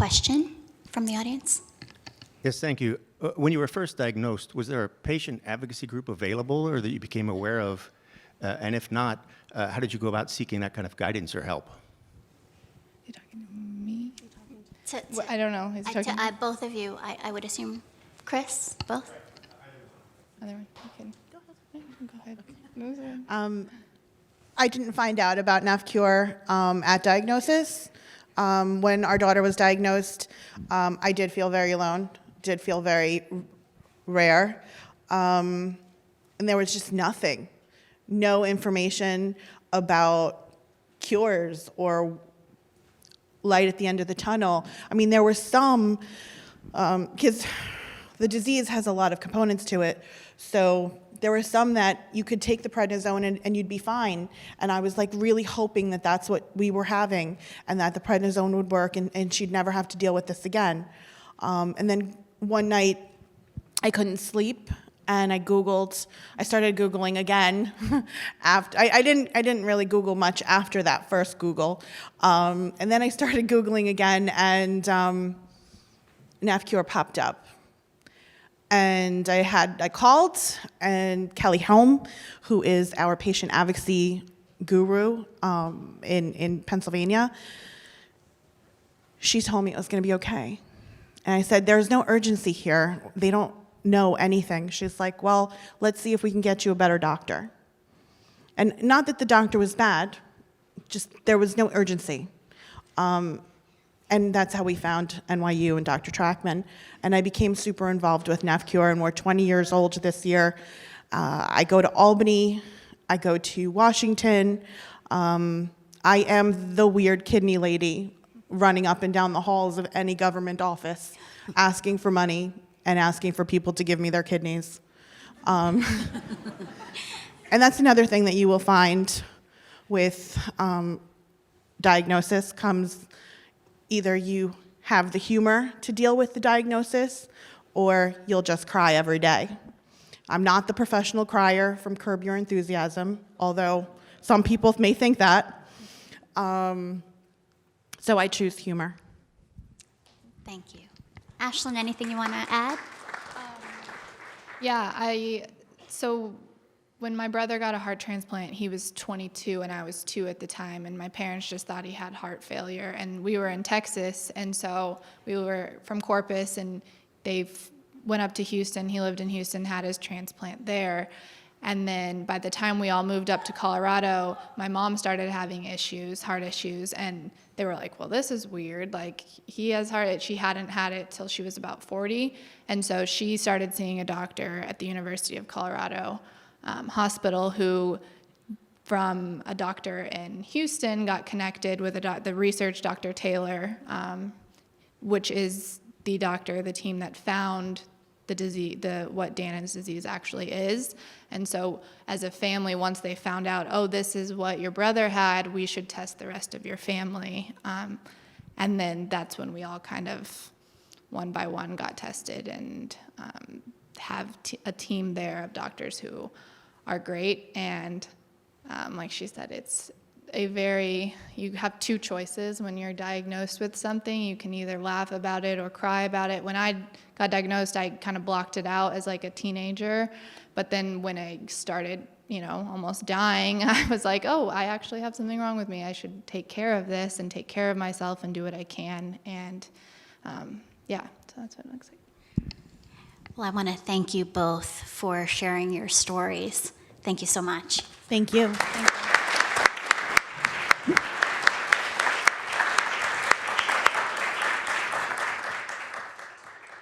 question from the audience? Yes, thank you. When you were first diagnosed, was there a patient advocacy group available or that you became aware of? And if not, how did you go about seeking that kind of guidance or help? You talking to me? To- I don't know. He's talking to both of you, I would assume. Chris, both? other one. You can go ahead. Go ahead. I didn't find out about NAFCure at diagnosis. When our daughter was diagnosed, I did feel very alone, did feel very rare. And there was just nothing, no information about cures or light at the end of the tunnel. I mean, there were some, because the disease has a lot of components to it, so there were some that you could take the prednisone and you'd be fine. And I was like really hoping that that's what we were having and that the prednisone would work and she'd never have to deal with this again. And then one night I couldn't sleep and I started Googling again after, I didn't really Google much after that first Google. And then I started Googling again and NAFCure popped up. And I called, and Kelly Helm, who is our patient advocacy guru in Pennsylvania, she told me it was going to be okay. And I said, there's no urgency here. They don't know anything. She's like, well, let's see if we can get you a better doctor. And not that the doctor was bad, just there was no urgency. And that's how we found NYU and Dr. Trackman. And I became super involved with NAFCure, and we're 20 years old this year. I go to Albany. I go to Washington. I am the weird kidney lady running up and down the halls of any government office, asking for money and asking for people to give me their kidneys. And that's another thing that you will find with diagnosis comes either you have the humor to deal with the diagnosis or you'll just cry every day. I'm not the professional crier from Curb Your Enthusiasm, although some people may think that. So I choose humor. Thank you. Ashlyn, anything you want to add? Yeah, so when my brother got a heart transplant, he was 22 and I was 2 at the time, and my parents just thought he had heart failure. And we were in Texas, and so we were from Corpus, and they went up to Houston. He lived in Houston, had his transplant there. And then by the time we all moved up to Colorado, my mom started having heart issues, and they were like, well, this is weird. Like, he has she hadn't had it till she was about 40. And so she started seeing a doctor at the University of Colorado hospital who, from a doctor in Houston, got connected with the research Dr. Taylor, which is the team that found the disease, what Danon's disease actually is. And so as a family, once they found out, oh, this is what your brother had, we should test the rest of your family. And then that's when we all kind of, one by one, got tested and have a team there of doctors who are great. And like she said, it's you have 2 choices when you're diagnosed with something. You can either laugh about it or cry about it. When I got diagnosed, I kind of blocked it out as like a teenager. But then when I started, almost dying, I was like, oh, I actually have something wrong with me. I should take care of this and take care of myself and do what I can. And so that's what it looks like. Well, I want to thank you both for sharing your stories. Thank you so much. Thank you. Thank you.